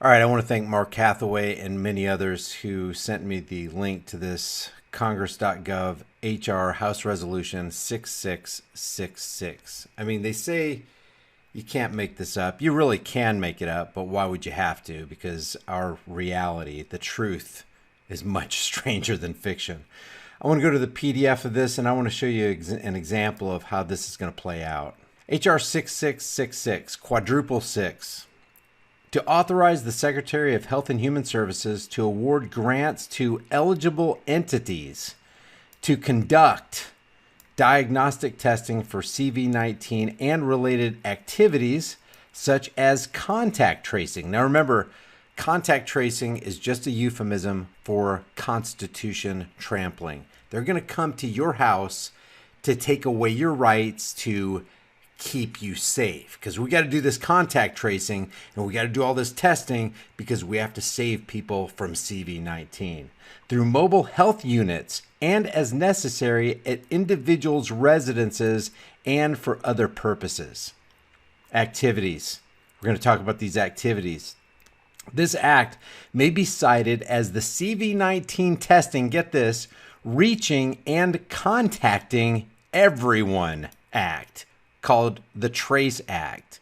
All right, I want to thank Mark Hathaway and many others who sent me the link to this Congress.gov HR House Resolution 6666. I mean, they say you can't make this up. You really can make it up, but why would you have to? Because our reality, the truth, is much stranger than fiction. I want to go to the PDF of this, and I want to show you an example of how this is going to play out. HR 6666, quadruple six. To authorize the Secretary of Health and Human Services to award grants to eligible entities to conduct diagnostic testing for CV-19 and related activities such as contact tracing. Now remember, contact tracing is just a euphemism for constitution trampling. They're going to come to your house to take away your rights to keep you safe, because we got to do this contact tracing and we got to do all this testing because we have to save people from CV-19 through mobile health units and as necessary at individuals' residences and for other purposes. Activities. We're going to talk about these activities. This act may be cited as the CV-19 testing, get this, reaching and contacting everyone act, called the Trace Act.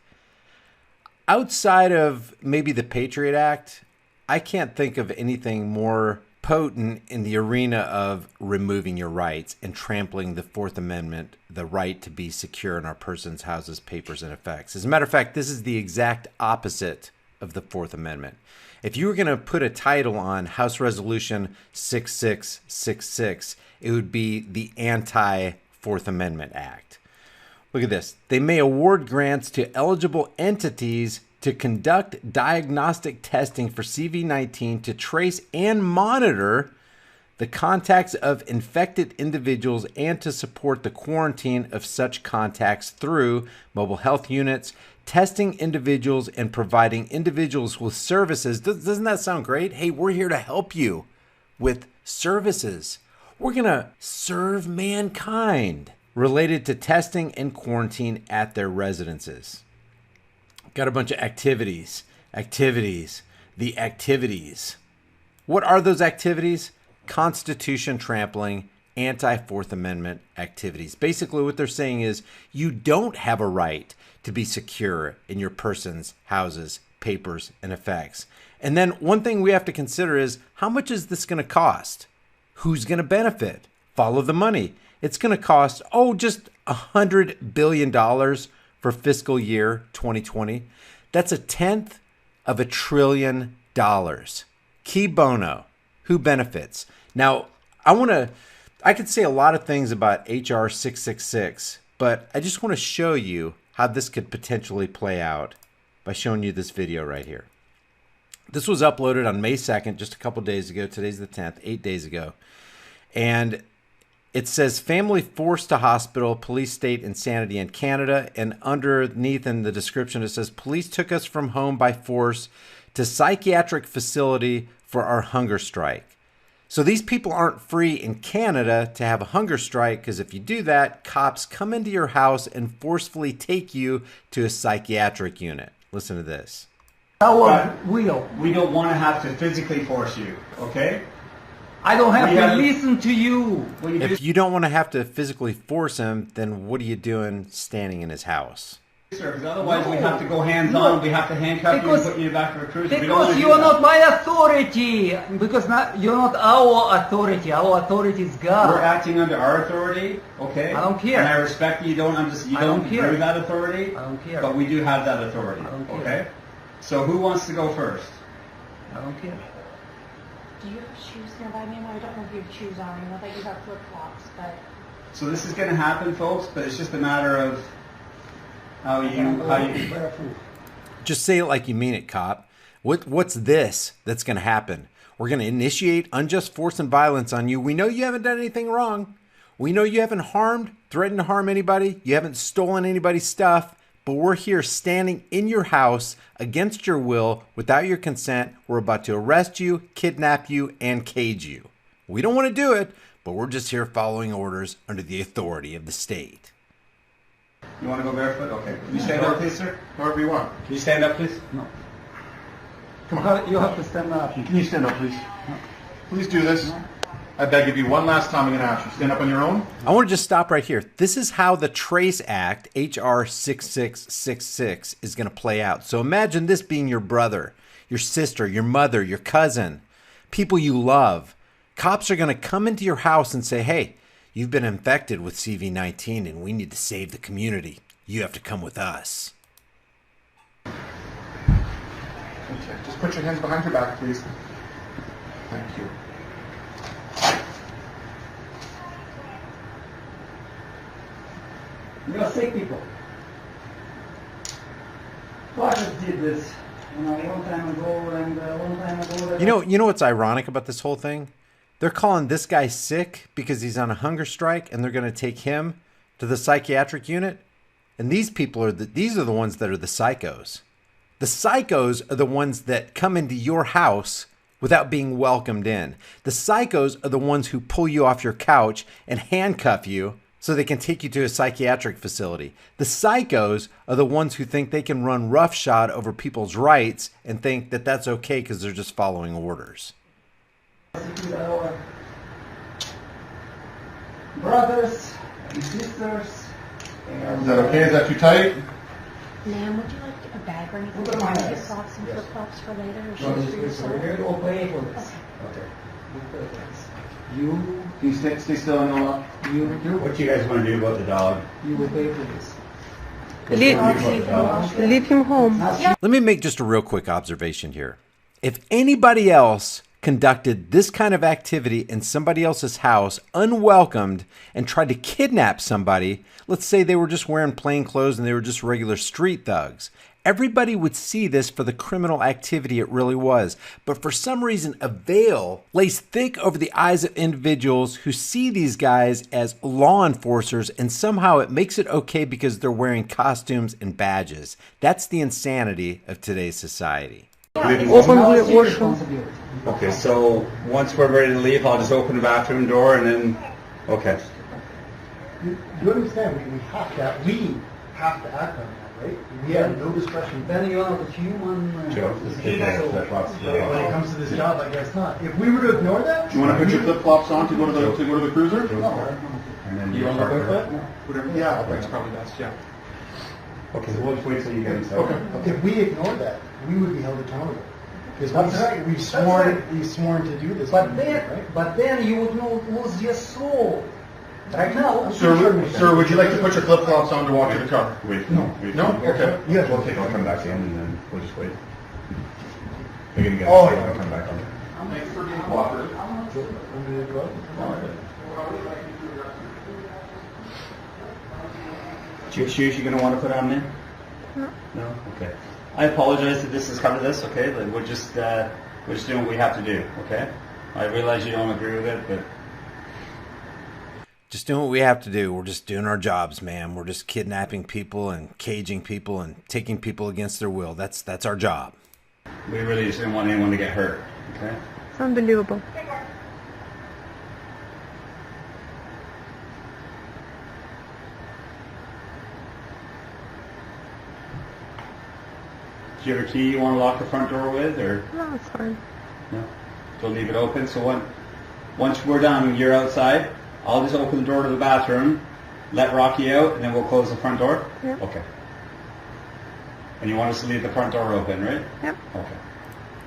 Outside of maybe the Patriot Act, I can't think of anything more potent in the arena of removing your rights and trampling the Fourth Amendment, the right to be secure in our persons, houses, papers, and effects. As a matter of fact, this is the exact opposite of the Fourth Amendment. If you were going to put a title on House Resolution 6666, it would be the Anti-Fourth Amendment Act. Look at this. They may award grants to eligible entities to conduct diagnostic testing for CV-19 to trace and monitor the contacts of infected individuals and to support the quarantine of such contacts through mobile health units, testing individuals and providing individuals with services. Doesn't that sound great? Hey, we're here to help you with services. We're going to serve mankind related to testing and quarantine at their residences. Got a bunch of activities. The activities. What are those activities? Constitution trampling, anti-Fourth Amendment activities. Basically what they're saying is you don't have a right to be secure in your persons, houses, papers, and effects. And then one thing we have to consider is how much is this going to cost? Who's going to benefit? Follow the money. It's going to cost, just $100 billion for fiscal year 2020. That's $1/10 of $1 trillion. Key bono. Who benefits? Now, I could say a lot of things about HR 666, but I just want to show you how this could potentially play out by showing you this video right here. This was uploaded on May 2nd, just a couple days ago. Today's the 10th, 8 days ago. And it says family forced to hospital, police state insanity in Canada. And underneath in the description, it says police took us from home by force to psychiatric facility for our hunger strike. So these people aren't free in Canada to have a hunger strike, because if you do that, cops come into your house and forcefully take you to a psychiatric unit. Listen to this. Our will. We don't want to have to physically force you, okay? I don't have to listen to you. If you don't want to have to physically force him, then what are you doing standing in his house? Sir, because otherwise we have to go hands-on, we have to handcuff you and put you in the back of a cruiser. Because you are not my authority. Because you're not our authority. Our authority is God. We're acting under our authority, okay? I don't care. And I respect you don't agree with that authority. I don't care. But we do have that authority, I don't care. okay? So who wants to go first? I don't care. Do you have shoes nearby me? I don't know if you have shoes on. I know that you have flip-flops, but... So this is going to happen, folks, but it's just a matter of how you Just say it like you mean it, cop. What's this that's going to happen? We're going to initiate unjust force and violence on you. We know you haven't done anything wrong. We know you haven't threatened to harm anybody. You haven't stolen anybody's stuff. But we're here standing in your house against your will, without your consent. We're about to arrest you, kidnap you, and cage you. We don't want to do it, but we're just here following orders under the authority of the state. You want to go barefoot? Okay. Can you stand up, please, sir? However you want. Can you stand up, please? No. Come on. You have to stand up. Can you stand up, please? Please do this. I beg of you, one last time I'm going to ask you. Stand up on your own. I want to just stop right here. This is how the Trace Act, H.R. 6666, is going to play out. So imagine this being your brother, your sister, your mother, your cousin, people you love. Cops are going to come into your house and say, hey, you've been infected with CV-19 and we need to save the community. You have to come with us. Okay, just put your hands behind your back, please. Thank you. You are sick people. Fathers did this, a long time ago, and a long time ago. You know what's ironic about this whole thing? They're calling this guy sick because he's on a hunger strike, and they're going to take him to the psychiatric unit. And these people are these are the ones that are the psychos. The psychos are the ones that come into your house without being welcomed in. The psychos are the ones who pull you off your couch and handcuff you so they can take you to a psychiatric facility. The psychos are the ones who think they can run roughshod over people's rights and think that that's okay because they're just following orders. Our brothers and sisters. Is that okay? Is that too tight? Ma'am, would you like a bag or anything? Look at to my get eyes. socks and flip-flops for later, or No, shoes for yourself? we'll pay for this. Okay. You, Can you stay still and all up? you, What do you guys want to do about the dog? you will pay for this. Leave him home. Let me make just a real quick observation here. If anybody else conducted this kind of activity in somebody else's house unwelcomed and tried to kidnap somebody, let's say they were just wearing plain clothes and they were just regular street thugs, everybody would see this for the criminal activity it really was. But for some reason, a veil lays thick over the eyes of individuals who see these guys as law enforcers, and somehow it makes it okay because they're wearing costumes and badges. That's the insanity of today's society. Open Now the it's your washroom. responsibility. Okay, so once we're ready to leave, I'll just open the bathroom door and then, okay. You understand, we have to act on that, right? We have no discretion. Then you are the human. Joe, When it comes to this job, I guess not. If we were to ignore that, Do you want to put your flip-flops on to go to the cruiser? And then You want to go that? whatever, yeah, That's probably best, yeah. Okay, so we'll just wait till you get inside. Okay. if we ignore that, we would be held accountable. Because That's right. we've sworn to do this. But right? then you would not lose your soul. Right now, Sir, would you like to put your flip-flops on to walk to the car? Wait, No. wait. No? Okay. Yeah. We'll take, I'll come back in and then we'll just wait. You're gonna get Oh, inside, yeah. I'll come back on. Thanks for being cooperative. Your shoes you're gonna want to put on then? No? Okay. I apologize that this has come to this, okay? Like, we're just doing what we have to do, okay? I realize you don't agree with it, but Just doing what we have to do. We're just doing our jobs, man. We're just kidnapping people and caging people and taking people against their will. That's our job. we really just didn't want anyone to get hurt, okay? It's unbelievable. Do you have a key you want to lock the front door with, or No, it's fine. no? So leave it open. So once we're done, you're outside. I'll just open the door to the bathroom, let Rocky out, and then we'll close the front door. Yeah. Okay. And you want us to leave the front door open, right? Yep. Okay.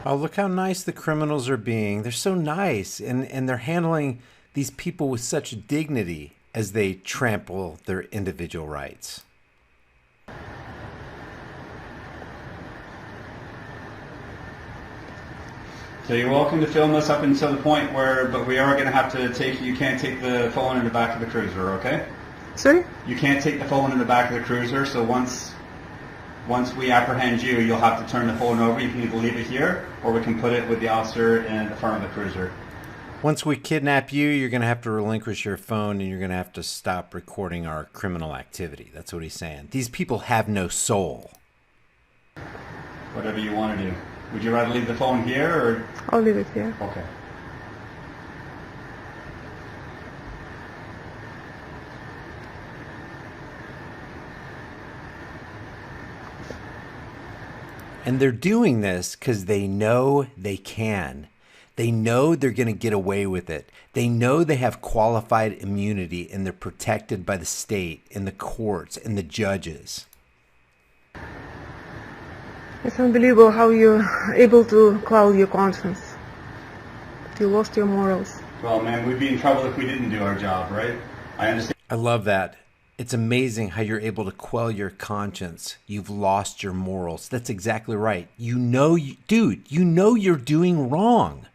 Oh, look how nice the criminals are being. They're so nice, and they're handling these people with such dignity as they trample their individual rights. So you're welcome to film us up until the point but we are going to have to you can't take the phone in the back of the cruiser, okay? Sorry? You can't take the phone in the back of the cruiser, so once we apprehend you, you'll have to turn the phone over. You can either leave it here, or we can put it with the officer in the front of the cruiser. Once we kidnap you, you're going to have to relinquish your phone and you're going to have to stop recording our criminal activity. That's what he's saying. These people have no soul. Whatever you want to do. Would you rather leave the phone here, or? I'll leave it here. Okay. And they're doing this because they know they can. They know they're going to get away with it. They know they have qualified immunity and they're protected by the state and the courts and the judges. It's unbelievable how you're able to cloud your conscience. You lost your morals. Well, man, we'd be in trouble if we didn't do our job, right? I understand. I love that. It's amazing how you're able to quell your conscience. You've lost your morals. That's exactly right. You know, dude, you know you're doing wrong.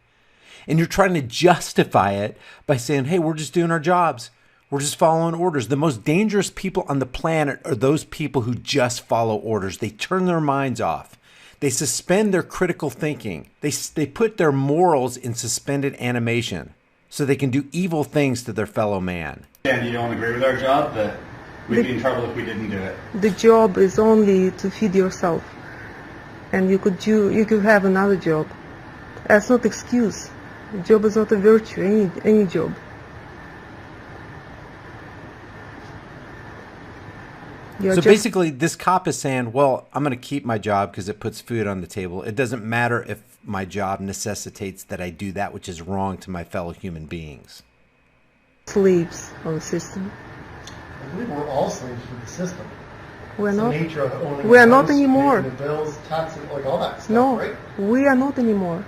And you're trying to justify it by saying, hey, we're just doing our jobs. We're just following orders. The most dangerous people on the planet are those people who just follow orders. They turn their minds off. They suspend their critical thinking. They put their morals in suspended animation so they can do evil things to their fellow man. And you don't agree with our job, that we'd be in trouble if we didn't do it. The job is only to feed yourself. And you could have another job. That's not excuse. Job is not a virtue, any job. So basically, this cop is saying, well, I'm going to keep my job because it puts food on the table. It doesn't matter if my job necessitates that I do that which is wrong to my fellow human beings. Slaves of the system. I believe we're all slaves to the system. We're It's not. the nature of owning We are a not house, anymore. paying the bills, taxes, like all that stuff, No, right? we are not anymore.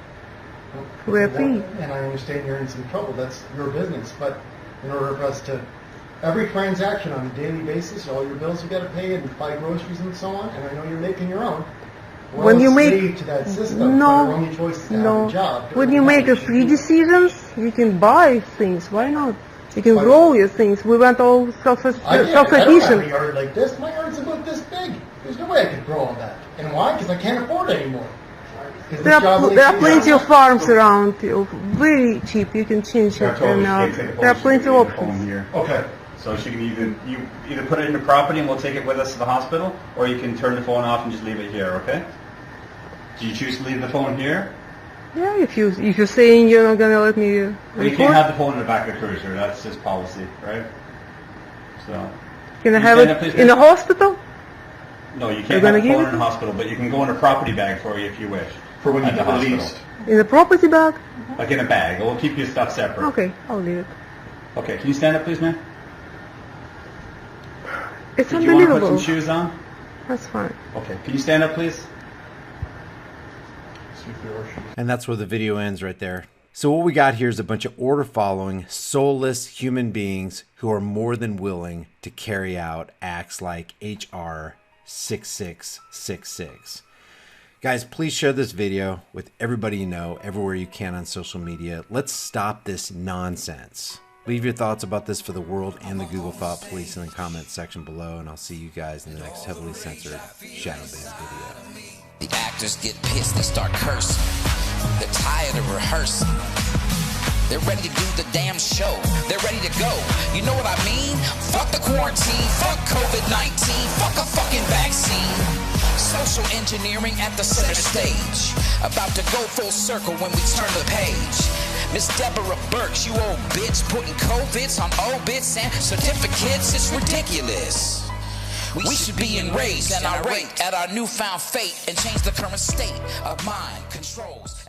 We're And free. and I understand you're in some trouble. That's your business. But in order for us to, every transaction on a daily basis, all your bills you got to pay and buy groceries and so on, and I know you're making your own. We're When all you make- slave to that system. No, but our only choice is to have a job. When you make a free decisions, you can buy things. Why not? You can grow your things. We went all I don't have a self-sufficient. yard like this. My yard's about this big. There's no way I could grow all that. And why? Because I can't afford it anymore. 'Cause There this job are makes me plenty of happy. farms around you, very cheap. You can change I it, told and her she can't take a there are phone, plenty she of can leave the phone options. here. Okay. So she can either put it in the property and we'll take it with us to the hospital, or you can turn the phone off and just leave it here, okay? Do you choose to leave the phone here? Yeah, if you're saying you're not gonna let me Well, you can't record, have the phone in the back of the cruiser. That's just policy, right? So. can I you have stand up, it please, in a miss? hospital? No, you You're can't gonna have the give phone it in the hospital, but you can go in a property bag for you if you wish. For when you At the get hospital. released. In a property bag? Like in a bag. We'll keep your stuff separate. Okay, I'll leave it. Okay, can you stand up, please, ma'am? It's Did you want to put unbelievable. some shoes on? That's fine. Okay, can you stand up, please? See if there are shoes. And that's where the video ends right there. So what we got here is a bunch of order-following, soulless human beings who are more than willing to carry out acts like HR 6666. Guys, please share this video with everybody you know, everywhere you can on social media. Let's stop this nonsense. Leave your thoughts about this for the world and the Google Thought Police in the comments section below, and I'll see you guys in the next heavily censored Shadow Band video. The actors get pissed, they start cursing. They're tired of rehearsing. They're ready to do the damn show. They're ready to go. You know what I mean? Fuck the quarantine. Fuck COVID-19. Fuck a fucking vaccine. Social engineering at the center stage. About to go full circle when we turn the page. Miss Deborah Burks, you old bitch, putting COVIDs on obits and certificates. It's ridiculous. We should be enraged and irate at our newfound fate and change the current state of mind controls.